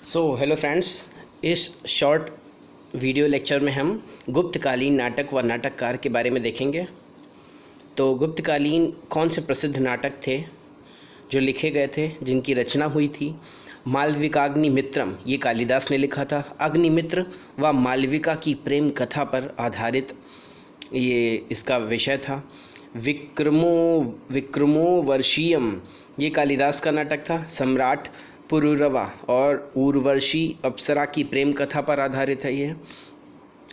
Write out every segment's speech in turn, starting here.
Hello friends, इस short video lecture में हम गुप्तकालीन नाटक व नाटककार के बारे में देखेंगे। तो गुप्तकालीन कौन से प्रसिद्ध नाटक थे जो लिखे गए थे, जिनकी रचना हुई थी? मालविकाग्निमित्रम, ये कालिदास ने लिखा था। अग्निमित्र व मालविका की प्रेम कथा पर आधारित ये इसका विषय था। विक्रमो वर्षीयम, ये कालिदास का नाटक था। सम्राट पुरुरवा और उर्वशी अप्सरा की प्रेम कथा पर आधारित है ये।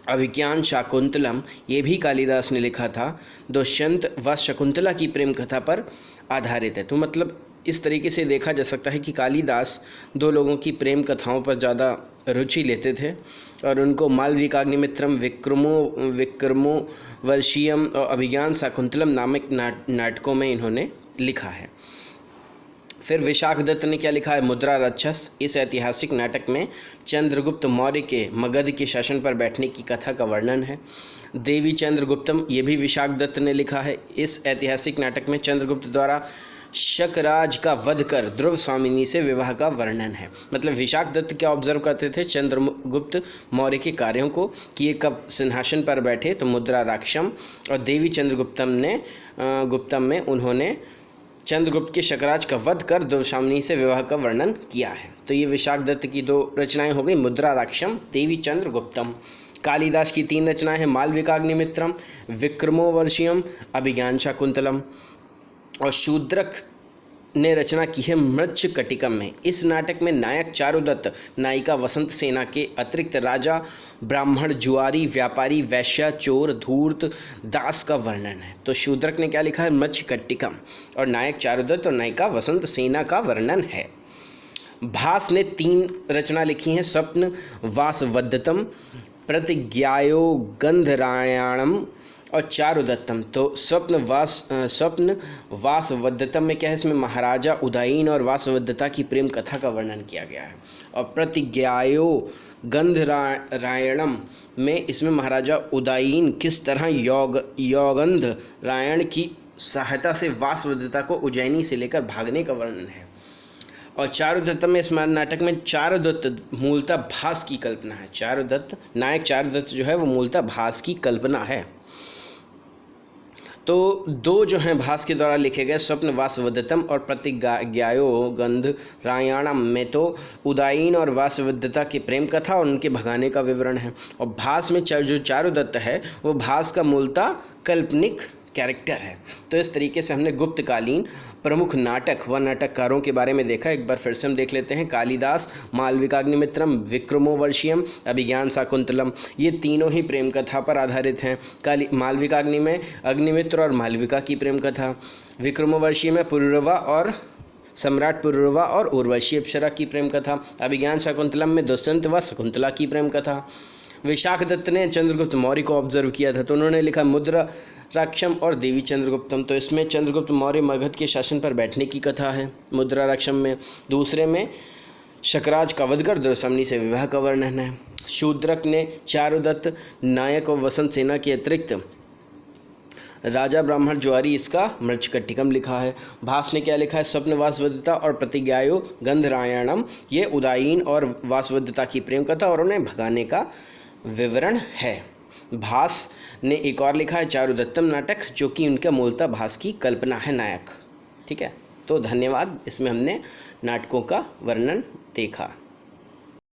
अभिज्ञान शाकुंतलम, ये भी कालिदास ने लिखा था। दुष्यंत व शकुंतला की प्रेम कथा पर आधारित है। तो मतलब इस तरीके से देखा जा सकता है कि कालिदास दो लोगों की प्रेम कथाओं पर ज़्यादा रुचि लेते थे और उनको मालविकाग्निमित्रम, विक्रमो वर्षीयम और अभिज्ञान शाकुंतलम नामक नाटकों में इन्होंने लिखा है। फिर विशाखदत्त ने क्या लिखा है? मुद्रा राक्षस। इस ऐतिहासिक नाटक में चंद्रगुप्त मौर्य के मगध के शासन पर बैठने की कथा का वर्णन है। देवी चंद्रगुप्तम, ये भी विशाखदत्त ने लिखा है। इस ऐतिहासिक नाटक में चंद्रगुप्त द्वारा शकराज का वध कर ध्रुव स्वामिनी से विवाह का वर्णन है। मतलब विशाखदत्त क्या ऑब्जर्व करते थे चंद्रगुप्त मौर्य के कार्यों को कि ये कब सिंहासन पर बैठे, तो मुद्रा राक्षम और देवी गुप्तम में उन्होंने चंद्रगुप्त के शकराज का वध कर ध्रुवस्वामिनी से विवाह का वर्णन किया है। तो ये विशाखदत्त की दो रचनाएं हो गई, मुद्रा राक्षम, देवी चंद्रगुप्तम। कालिदास की तीन रचनाएं हैं, मालविकाग्निमित्रम, विक्रमोर्वशीयम, अभिज्ञान शाकुंतलम। और शूद्रक ने रचना की है मृच्छकटिकम में। इस नाटक में नायक चारुदत्त, नायिका वसंत सेना के अतिरिक्त राजा, ब्राह्मण, जुआरी, व्यापारी, वैश्य, चोर, धूर्त, दास का वर्णन है। तो शूद्रक ने क्या लिखा है? मृच्छकटिकम। और नायक चारुदत्त और नायिका वसंत सेना का वर्णन है। भास ने तीन रचना लिखी हैं, स्वप्न वासवदत्तम, प्रतिज्ञायो गंधरायणम और चारुदत्तम। तो स्वप्न वासवदत्तम में क्या है? इसमें महाराजा उदयन और वासवदत्ता की प्रेम कथा का वर्णन किया गया है। और प्रतिज्ञायो गंधरायणम में इसमें महाराजा उदयन किस तरह यौगंधरायण की सहायता से वासवदत्ता को उज्जैनी से लेकर भागने का वर्णन है। और चारुदत्त में, इस नाटक में चारुदत्त मूलतः भास की कल्पना है। नायक चारुदत्त जो है वो मूलतः भास की कल्पना है। तो दो जो हैं भास के द्वारा लिखे गए, स्वप्न वासवदत्तम और प्रतिज्ञायो गंधरायणम में तो उदयन और वासवदत्ता की प्रेम कथा और उनके भगाने का विवरण है। और भास में जो चारुदत्त है वो भास का मूलतः काल्पनिक कैरेक्टर है। तो इस तरीके से हमने गुप्तकालीन प्रमुख नाटक व नाटककारों के बारे में देखा। एक बार फिर से हम देख लेते हैं। कालिदास, मालविकाग्निमित्रम, विक्रमोर्वशीयम, अभिज्ञान शाकुंतलम, ये तीनों ही प्रेम कथा पर आधारित हैं। मालविकाग्नि में अग्निमित्र और मालविका की प्रेम कथा, विक्रमोर्वशीय में पुरुरवा और सम्राट पुरुरवा और उर्वशी अप्सरा की प्रेम कथा, अभिज्ञान शाकुंतलम में दुष्यंत व शकुंतला की प्रेम कथा। विशाखदत्त ने चंद्रगुप्त मौर्य को ऑब्जर्व किया था, तो उन्होंने लिखा मुद्रा राक्षम और देवी चंद्रगुप्तम। तो इसमें चंद्रगुप्त मौर्य मगध के शासन पर बैठने की कथा है मुद्रा राक्षम में। दूसरे में शकराज का वध कर ध्रुवस्वामिनी से विवाह का वर्णन है। शूद्रक ने चारुदत्त, नायक और वसंत सेना के अतिरिक्त राजा, ब्राह्मण, जुआरी, इसका मृच्छकटिकम लिखा है। भास ने क्या लिखा है? स्वप्न वासवदत्ता और प्रतिज्ञायो गंधरायणम, ये उदयन और वासवदत्ता की प्रेम कथा और उन्हें भगाने का विवरण है। भास ने एक और लिखा है चारुदत्तम नाटक, जो कि उनका मूलतः भास की कल्पना है, नायक। ठीक है, तो धन्यवाद। इसमें हमने नाटकों का वर्णन देखा।